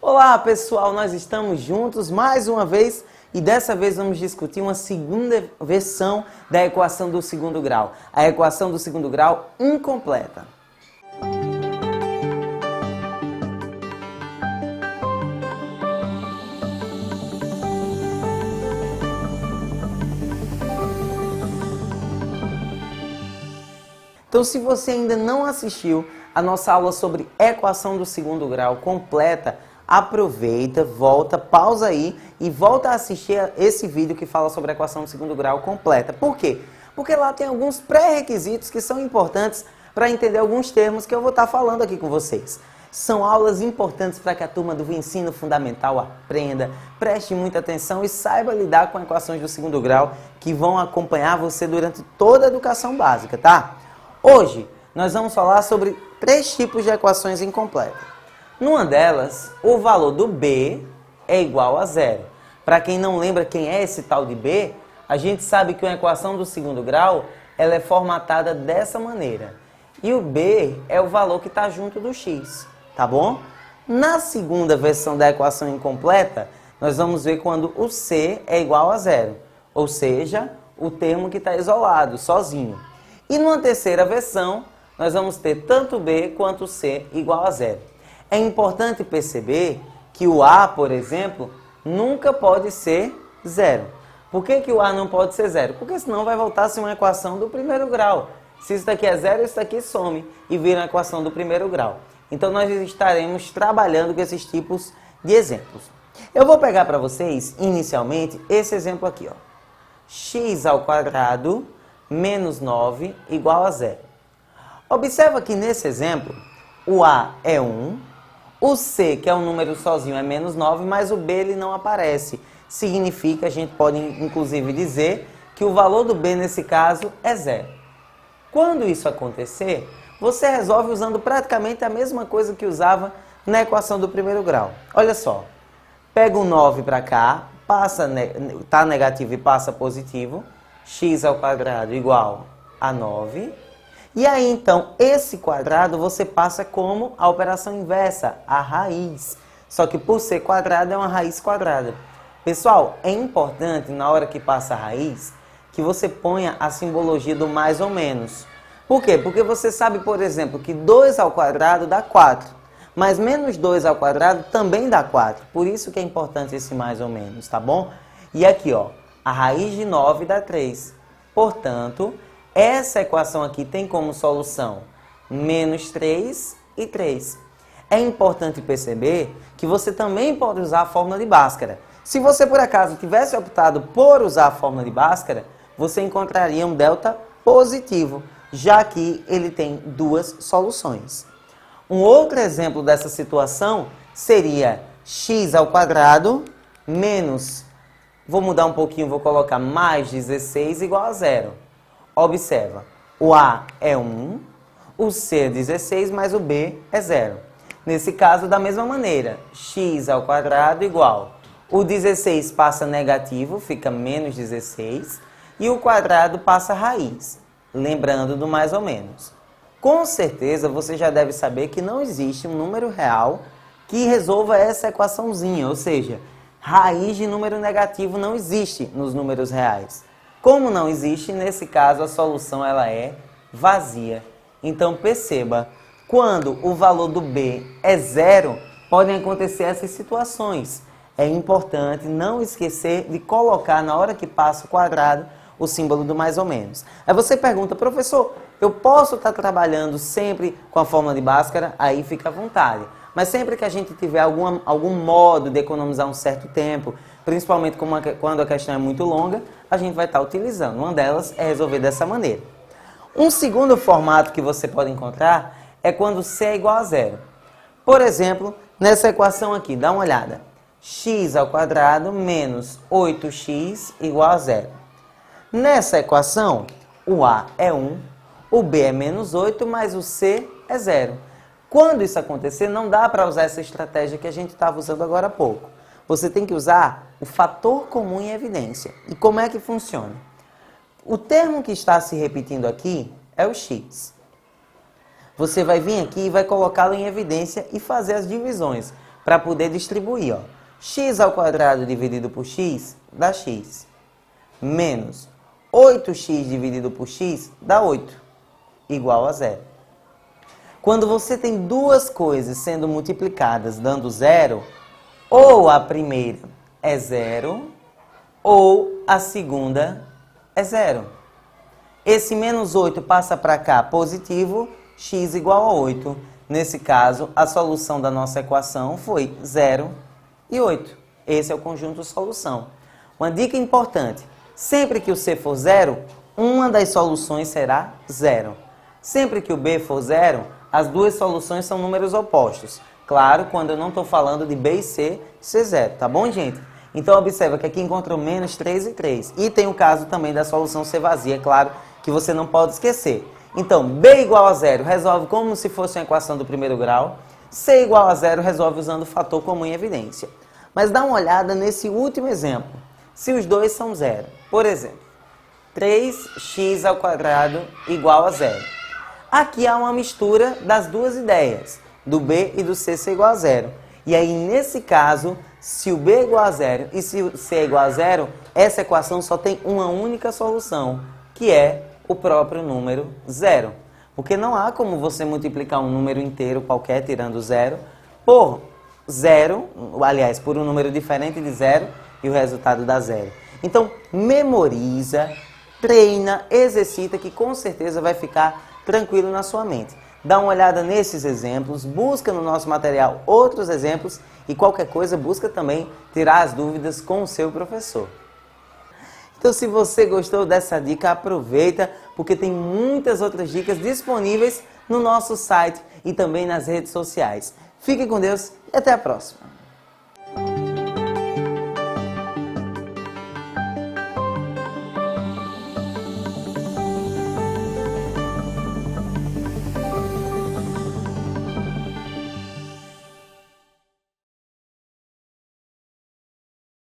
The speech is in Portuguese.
Olá pessoal, nós estamos juntos mais uma vez e dessa vez vamos discutir uma segunda versão da equação do segundo grau, a equação do segundo grau incompleta. Então, se você ainda não assistiu a nossa aula sobre equação do segundo grau completa, aproveita, volta, pausa aí e volta a assistir esse vídeo que fala sobre a equação do segundo grau completa. Por quê? Porque lá tem alguns pré-requisitos que são importantes para entender alguns termos que eu vou estar falando aqui com vocês. São aulas importantes para que a turma do ensino fundamental aprenda, preste muita atenção e saiba lidar com equações do segundo grau que vão acompanhar você durante toda a educação básica, tá? Hoje, nós vamos falar sobre 3 tipos de equações incompletas. Numa delas, o valor do B é igual a zero. Para quem não lembra quem é esse tal de B, a gente sabe que uma equação do segundo grau ela é formatada dessa maneira. E o B é o valor que está junto do x, tá bom? Na segunda versão da equação incompleta, nós vamos ver quando o C é igual a zero. Ou seja, o termo que está isolado, sozinho. E numa terceira versão, nós vamos ter tanto B quanto C igual a zero. É importante perceber que o A, por exemplo, nunca pode ser zero. Por que o A não pode ser zero? Porque senão vai voltar a ser uma equação do primeiro grau. Se isso daqui é zero, isso daqui some e vira uma equação do primeiro grau. Então nós estaremos trabalhando com esses tipos de exemplos. Eu vou pegar para vocês, inicialmente, esse exemplo aqui, ó. X ao quadrado menos 9 igual a zero. Observa que nesse exemplo, o A é 1, o C, que é um número sozinho, é menos 9, mas o B ele não aparece. Significa, a gente pode inclusive dizer, que o valor do B nesse caso é zero. Quando isso acontecer, você resolve usando praticamente a mesma coisa que usava na equação do primeiro grau. Olha só, pega o 9 para cá, tá negativo e passa positivo, x ao quadrado igual a 9. E aí, então, esse quadrado você passa como a operação inversa, a raiz. Só que por ser quadrado é uma raiz quadrada. Pessoal, é importante, na hora que passa a raiz, que você ponha a simbologia do mais ou menos. Por quê? Porque você sabe, por exemplo, que 2 ao quadrado dá 4. Mas menos 2 ao quadrado também dá 4. Por isso que é importante esse mais ou menos, tá bom? E aqui, ó. A raiz de 9 dá 3. Portanto, essa equação aqui tem como solução menos 3 e 3. É importante perceber que você também pode usar a fórmula de Bhaskara. Se você, por acaso, tivesse optado por usar a fórmula de Bhaskara, você encontraria um delta positivo, já que ele tem 2 soluções. Um outro exemplo dessa situação seria x ao quadrado menos... Vou mudar um pouquinho, vou colocar mais 16 igual a zero. Observa, o A é 1, o C é 16, mas o B é zero. Nesse caso, da mesma maneira, x ao quadrado igual. O 16 passa negativo, fica menos 16, e o quadrado passa raiz, lembrando do mais ou menos. Com certeza, você já deve saber que não existe um número real que resolva essa equaçãozinha, ou seja... Raiz de número negativo não existe nos números reais. Como não existe, nesse caso a solução ela é vazia. Então perceba, quando o valor do B é zero, podem acontecer essas situações. É importante não esquecer de colocar na hora que passa o quadrado o símbolo do mais ou menos. Aí você pergunta, professor, eu posso estar trabalhando sempre com a fórmula de Bhaskara? Aí fica à vontade. Mas sempre que a gente tiver algum modo de economizar um certo tempo, principalmente quando a questão é muito longa, a gente vai estar utilizando. Uma delas é resolver dessa maneira. Um segundo formato que você pode encontrar é quando C é igual a zero. Por exemplo, nessa equação aqui, dá uma olhada. X ao quadrado menos 8x igual a zero. Nessa equação, o A é 1, o B é menos 8, mas o C é zero. Quando isso acontecer, não dá para usar essa estratégia que a gente estava usando agora há pouco. Você tem que usar o fator comum em evidência. E como é que funciona? O termo que está se repetindo aqui é o x. Você vai vir aqui e vai colocá-lo em evidência e fazer as divisões. para poder distribuir. Ó. X² dividido por x dá x. Menos 8x dividido por x dá 8, igual a 0. Quando você tem duas coisas sendo multiplicadas dando 0, ou a primeira é 0, ou a segunda é 0. Esse menos 8 passa para cá positivo, x igual a 8. Nesse caso, a solução da nossa equação foi 0 e 8. Esse é o conjunto solução. Uma dica importante, sempre que o C for 0, uma das soluções será 0. Sempre que o B for 0, as duas soluções são números opostos. Claro, quando eu não estou falando de B e C ser 0, tá bom, gente? Então, observa que aqui encontrou menos 3 e 3. E tem o caso também da solução ser vazia, é claro, que você não pode esquecer. Então, B igual a 0 resolve como se fosse uma equação do primeiro grau. C igual a 0 resolve usando o fator comum em evidência. Mas dá uma olhada nesse último exemplo. Se os dois são 0, por exemplo, 3x² igual a 0. Aqui há uma mistura das duas ideias, do B e do C ser igual a 0. E aí, nesse caso, se o B é igual a 0 e se o C é igual a 0, essa equação só tem uma única solução, que é o próprio número 0. Porque não há como você multiplicar um número inteiro qualquer, tirando 0, por 0, aliás, por um número diferente de 0, e o resultado dá 0. Então, memoriza, treina, exercita, que com certeza vai ficar tranquilo na sua mente. Dá uma olhada nesses exemplos, busca no nosso material outros exemplos e qualquer coisa busca também tirar as dúvidas com o seu professor. Então, se você gostou dessa dica, aproveita, porque tem muitas outras dicas disponíveis no nosso site e também nas redes sociais. Fique com Deus e até a próxima!